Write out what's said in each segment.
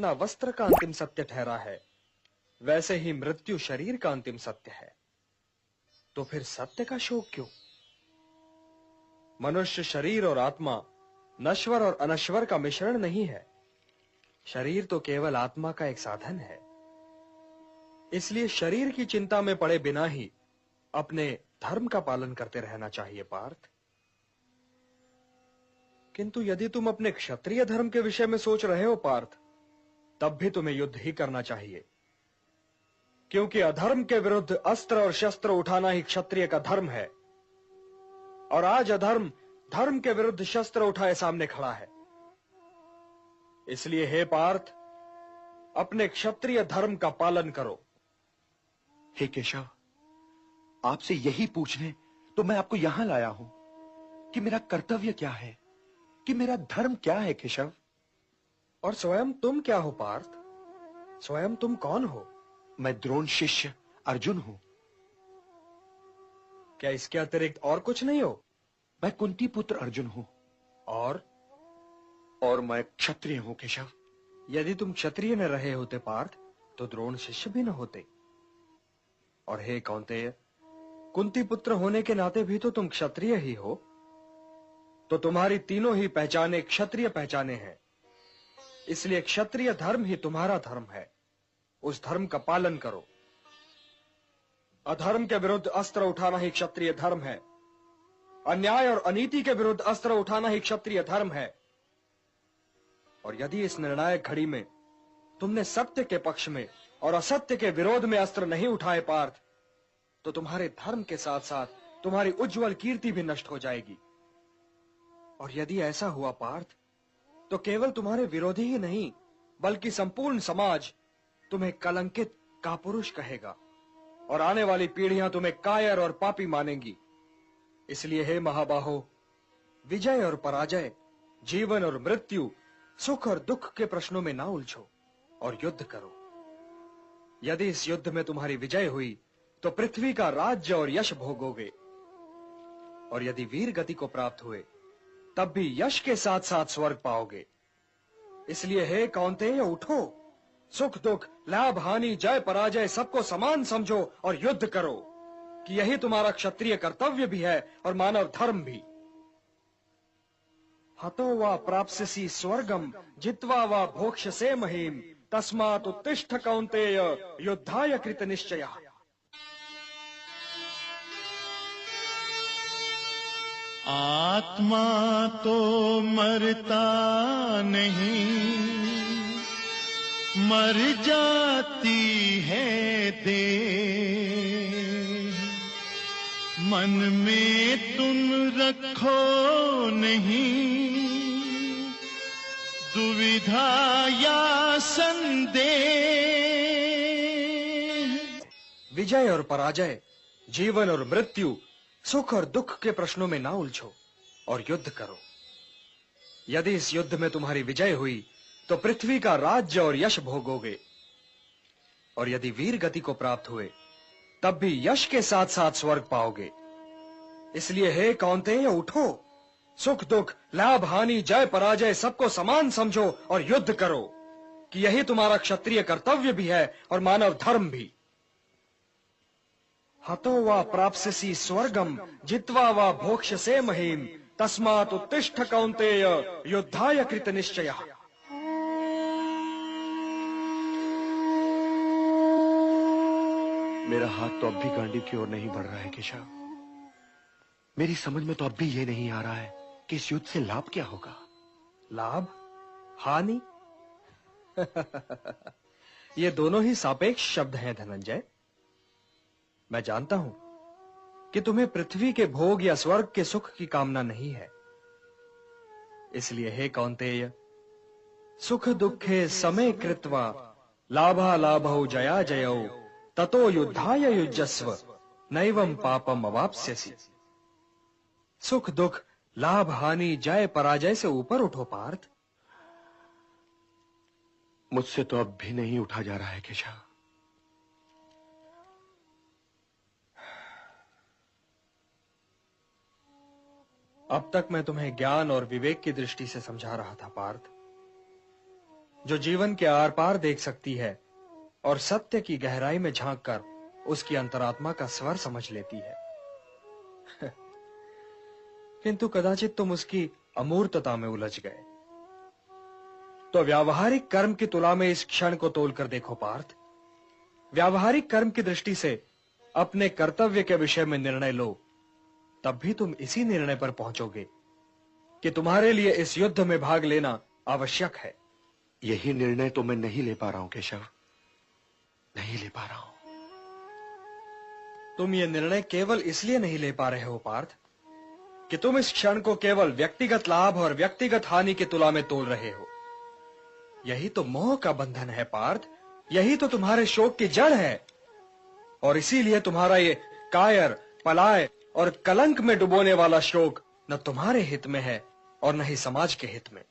ना वस्त्र का अंतिम सत्य ठहरा है, वैसे ही मृत्यु शरीर का अंतिम सत्य है। तो फिर सत्य का शोक क्यों? मनुष्य शरीर और आत्मा नश्वर और अनश्वर का मिश्रण नहीं है। शरीर तो केवल आत्मा का एक साधन है। इसलिए शरीर की चिंता में पड़े बिना ही अपने धर्म का पालन करते रहना चाहिए पार्थ। किंतु यदि तुम अपने क्षत्रिय धर्म के विषय में सोच रहे हो पार्थ, तब भी तुम्हें युद्ध ही करना चाहिए, क्योंकि अधर्म के विरुद्ध अस्त्र और शस्त्र उठाना ही क्षत्रिय का धर्म है। और आज अधर्म धर्म के विरुद्ध शस्त्र उठाए सामने खड़ा है। इसलिए हे पार्थ, अपने क्षत्रिय धर्म का पालन करो। हे केशव, आपसे यही पूछने तो मैं आपको यहां लाया हूं कि मेरा कर्तव्य क्या है, कि मेरा धर्म क्या है केशव। और स्वयं तुम क्या हो पार्थ? स्वयं तुम कौन हो? मैं द्रोण शिष्य अर्जुन हूं। क्या इसके अतिरिक्त और कुछ नहीं हो? मैं कुंती पुत्र अर्जुन हूं। और मैं क्षत्रिय हूं केशव। यदि तुम क्षत्रिय न रहे होते पार्थ, तो द्रोण शिष्य भी न होते। और हे कौन्तेय, कुंती पुत्र होने के नाते भी तो तुम क्षत्रिय ही हो। तो तुम्हारी तीनों ही पहचाने क्षत्रिय पहचाने हैं। इसलिए क्षत्रिय धर्म ही तुम्हारा धर्म है। उस धर्म का पालन करो। अधर्म के विरुद्ध अस्त्र उठाना ही क्षत्रिय धर्म है। अन्याय और अनीति के विरुद्ध अस्त्र उठाना ही क्षत्रिय धर्म है। और यदि इस निर्णायक घड़ी में तुमने सत्य के पक्ष में और असत्य के विरोध में अस्त्र नहीं उठाए पार्थ, तो तुम्हारे धर्म के साथ साथ तुम्हारी उज्जवल कीर्ति भी नष्ट हो जाएगी। और यदि ऐसा हुआ पार्थ, तो केवल तुम्हारे विरोधी ही नहीं, बल्कि संपूर्ण समाज तुम्हें कलंकित कापुरुष कहेगा और आने वाली पीढ़ियां तुम्हें कायर और पापी मानेंगी। इसलिए हे महाबाहो, विजय और पराजय, जीवन और मृत्यु, सुख और दुख के प्रश्नों में ना उलझो और युद्ध करो। यदि इस युद्ध में तुम्हारी विजय हुई, तो पृथ्वी का राज्य और यश भोगोगे। और यदि वीर गति को प्राप्त हुए, तब भी यश के साथ साथ स्वर्ग पाओगे। इसलिए हे कौन्तेय, उठो, सुख दुख, लाभ हानि, जय पराजय सबको समान समझो और युद्ध करो, कि यही तुम्हारा क्षत्रिय कर्तव्य भी है और मानव धर्म भी। हतो वा प्राप्स्यसि स्वर्गम जित्वा वा भोक्ष्यसे महीम, तस्मात् उत्तिष्ठ कौन्तेय युद्धाय कृत निश्चयः। आत्मा तो मरता नहीं, मर जाती है देह। मन में तुम रखो नहीं दुविधा या संदेह। विजय और पराजय, जीवन और मृत्यु, सुख और दुख के प्रश्नों में ना उलझो और युद्ध करो। यदि इस युद्ध में तुम्हारी विजय हुई, तो पृथ्वी का राज्य और यश भोगोगे। और यदि वीर गति को प्राप्त हुए, तब भी यश के साथ साथ स्वर्ग पाओगे। इसलिए हे कौन्तेय, उठो, सुख दुख, लाभ हानि, जय पराजय सबको समान समझो और युद्ध करो, कि यही तुम्हारा क्षत्रिय कर्तव्य भी है और मानव धर्म भी। हतो वा प्राप्स्यसि स्वर्गम जित्वा वा भोक्ष्यसे महीम, तस्मात् उत्तिष्ठ कौन्तेय युद्धाय कृत निश्चयः। मेरा हाथ तो अब भी गांडीव की ओर नहीं बढ़ रहा है केशव। मेरी समझ में तो अब भी यह नहीं आ रहा है कि इस युद्ध से लाभ क्या होगा। लाभ, हानि ये दोनों ही सापेक्ष शब्द हैं धनंजय। मैं जानता हूं कि तुम्हें पृथ्वी के भोग या स्वर्ग के सुख की कामना नहीं है। इसलिए हे कौन्तेय, सुख दुखे समे कृत्वा लाभा लाभौ जया जयौ, ततो युद्धाय युज्यस्व नैवं पापम अवाप्स्यसि। सुख दुख, लाभ हानि, जय पराजय से ऊपर उठो पार्थ। मुझसे तो अब भी नहीं उठा जा रहा है केशव। अब तक मैं तुम्हें ज्ञान और विवेक की दृष्टि से समझा रहा था पार्थ, जो जीवन के आर पार देख सकती है और सत्य की गहराई में झांककर उसकी अंतरात्मा का स्वर समझ लेती है। किंतु कदाचित तुम उसकी अमूर्तता में उलझ गए। तो व्यावहारिक कर्म की तुला में इस क्षण को तोलकर देखो पार्थ। व्यावहारिक कर्म की दृष्टि से अपने कर्तव्य के विषय में निर्णय लो, तब भी तुम इसी निर्णय पर पहुंचोगे कि तुम्हारे लिए इस युद्ध में भाग लेना आवश्यक है। यही निर्णय तो मैं नहीं ले पा रहा हूं केशव, नहीं ले पा रहा हूं। तुम ये निर्णय केवल इसलिए नहीं ले पा रहे हो पार्थ कि तुम इस क्षण को केवल व्यक्तिगत लाभ और व्यक्तिगत हानि की तुला में तोल रहे हो। यही तो मोह का बंधन है पार्थ, यही तो तुम्हारे शोक की जड़ है। और इसीलिए तुम्हारा ये कायर, पलाय और कलंक में डुबोने वाला शोक न तुम्हारे हित में है और न ही समाज के हित में।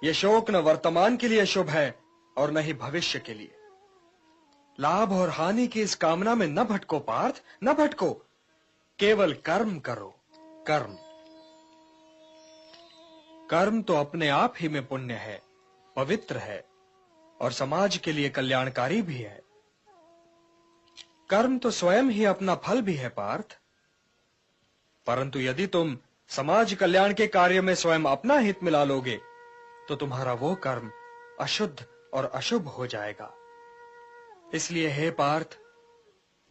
यह शोक न वर्तमान के लिए शुभ है और न ही भविष्य के लिए। लाभ और हानि की इस कामना में न भटको पार्थ, न भटको। केवल कर्म करो, कर्म। कर्म तो अपने आप ही में पुण्य है, पवित्र है और समाज के लिए कल्याणकारी भी है। कर्म तो स्वयं ही अपना फल भी है पार्थ। परंतु यदि तुम समाज कल्याण के कार्य में स्वयं अपना हित मिला लोगे तो तुम्हारा वो कर्म अशुद्ध और अशुभ हो जाएगा। इसलिए हे पार्थ,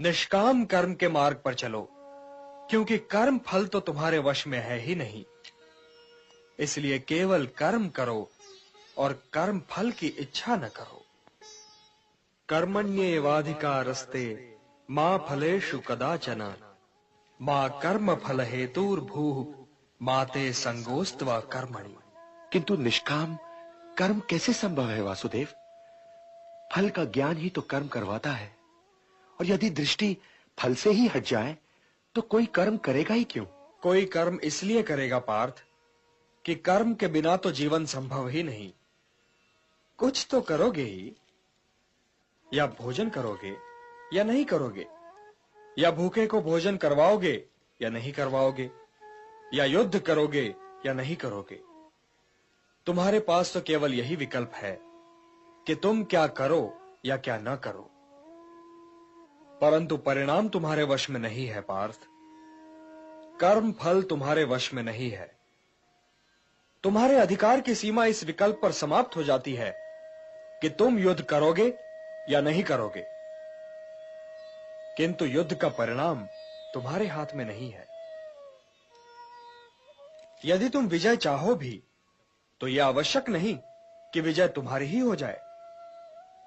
निष्काम कर्म के मार्ग पर चलो, क्योंकि कर्म फल तो तुम्हारे वश में है ही नहीं। इसलिए केवल कर्म करो और कर्म फल की इच्छा न करो। कर्मण्येवाधिकारस्ते मा फलेषु कदाचन मा कर्म फल हेतुर्भूः माते संगोस्त्वा कर्मणि। किंतु निष्काम कर्म कैसे संभव है वासुदेव? फल का ज्ञान ही तो कर्म करवाता है, और यदि दृष्टि फल से ही हट जाए तो कोई कर्म करेगा ही क्यों? कोई कर्म इसलिए करेगा पार्थ कि कर्म के बिना तो जीवन संभव ही नहीं। कुछ तो करोगे ही, या भोजन करोगे या नहीं करोगे, या भूखे को भोजन करवाओगे या नहीं करवाओगे, या युद्ध करोगे या नहीं करोगे। तुम्हारे पास तो केवल यही विकल्प है कि तुम क्या करो या क्या न करो। परंतु परिणाम तुम्हारे वश में नहीं है पार्थ। कर्म फल तुम्हारे वश में नहीं है। तुम्हारे अधिकार की सीमा इस विकल्प पर समाप्त हो जाती है कि तुम युद्ध करोगे या नहीं करोगे। किंतु युद्ध का परिणाम तुम्हारे हाथ में नहीं है। यदि तुम विजय चाहो भी तो यह आवश्यक नहीं कि विजय तुम्हारी ही हो जाए,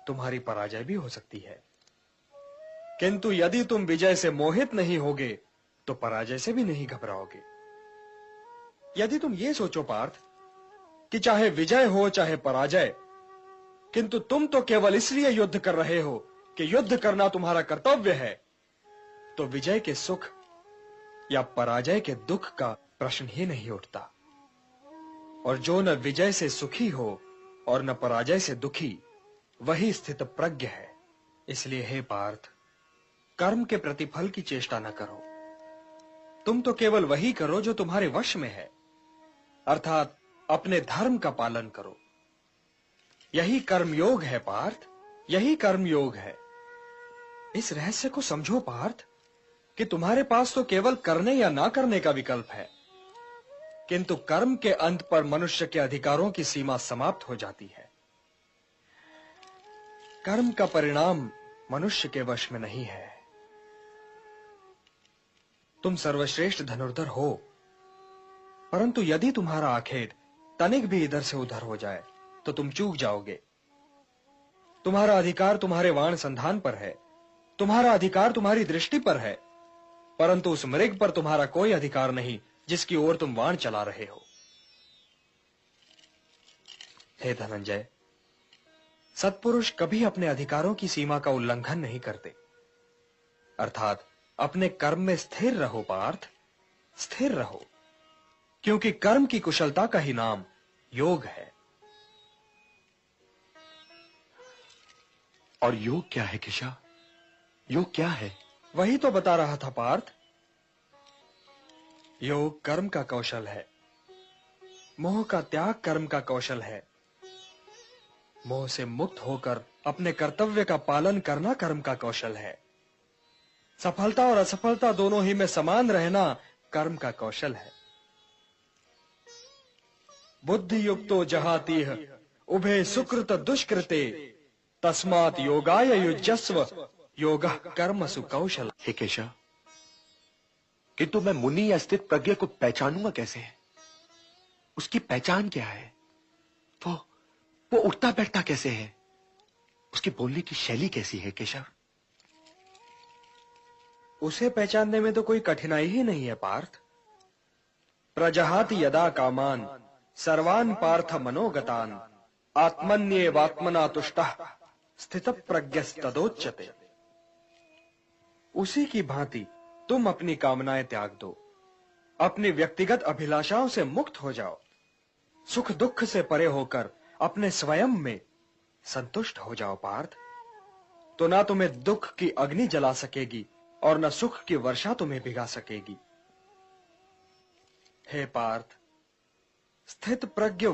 तुम्हारी पराजय भी हो सकती है। किंतु यदि तुम विजय से मोहित नहीं होगे तो पराजय से भी नहीं घबराओगे। यदि तुम ये सोचो पार्थ कि चाहे विजय हो चाहे पराजय, किंतु तुम तो केवल इसलिए युद्ध कर रहे हो कि युद्ध करना तुम्हारा कर्तव्य है, तो विजय के सुख या पराजय के दुख का प्रश्न ही नहीं उठता। और जो न विजय से सुखी हो और न पराजय से दुखी, वही स्थित प्रज्ञ है। इसलिए हे पार्थ, कर्म के प्रतिफल की चेष्टा न करो। तुम तो केवल वही करो जो तुम्हारे वश में है, अर्थात अपने धर्म का पालन करो। यही कर्मयोग है पार्थ, यही कर्मयोग है। इस रहस्य को समझो पार्थ कि तुम्हारे पास तो केवल करने या ना करने का विकल्प है, किंतु कर्म के अंत पर मनुष्य के अधिकारों की सीमा समाप्त हो जाती है। कर्म का परिणाम मनुष्य के वश में नहीं है। तुम सर्वश्रेष्ठ धनुर्धर हो, परंतु यदि तुम्हारा आखेट तनिक भी इधर से उधर हो जाए तो तुम चूक जाओगे। तुम्हारा अधिकार तुम्हारे वाण संधान पर है, तुम्हारा अधिकार तुम्हारी दृष्टि पर है, परंतु उस मृग पर तुम्हारा कोई अधिकार नहीं जिसकी ओर तुम वाण चला रहे हो। हे धनंजय, सत्पुरुष कभी अपने अधिकारों की सीमा का उल्लंघन नहीं करते। अर्थात अपने कर्म में स्थिर रहो पार्थ, स्थिर रहो, क्योंकि कर्म की कुशलता का ही नाम योग है। और योग क्या है केशव? योग क्या है? वही तो बता रहा था पार्थ। योग कर्म का कौशल है, मोह का त्याग कर्म का कौशल है, मोह से मुक्त होकर अपने कर्तव्य का पालन करना कर्म का कौशल है। सफलता और असफलता दोनों ही में समान रहना कर्म का कौशल है। बुद्धि युक्तो जहातीह उभे सुकृत दुष्कृते तस्मात् योगाय युज्यस्व योगः कर्मसु कौशल। हे केशव, किंतु मैं मुनि या स्थित प्रज्ञ को पहचानूंगा कैसे? उसकी पहचान क्या है? वो उठता बैठता कैसे है? उसकी बोलने की शैली कैसी है केशव? उसे पहचानने में तो कोई कठिनाई ही नहीं है पार्थ। प्रजहाति यदा कामान सर्वान पार्थ मनोगतान आत्मन्येवात्मना तुष्टः स्थित प्रज्ञस्तदोच्यते। उसी की भांति तुम अपनी कामनाएं त्याग दो, अपनी व्यक्तिगत अभिलाषाओं से मुक्त हो जाओ, सुख दुख से परे होकर अपने स्वयं में संतुष्ट हो जाओ पार्थ। तो ना तुम्हें दुख की अग्नि जला सकेगी और न सुख की वर्षा तुम्हें भिगा सकेगी। हे पार्थ, स्थित प्रज्ञ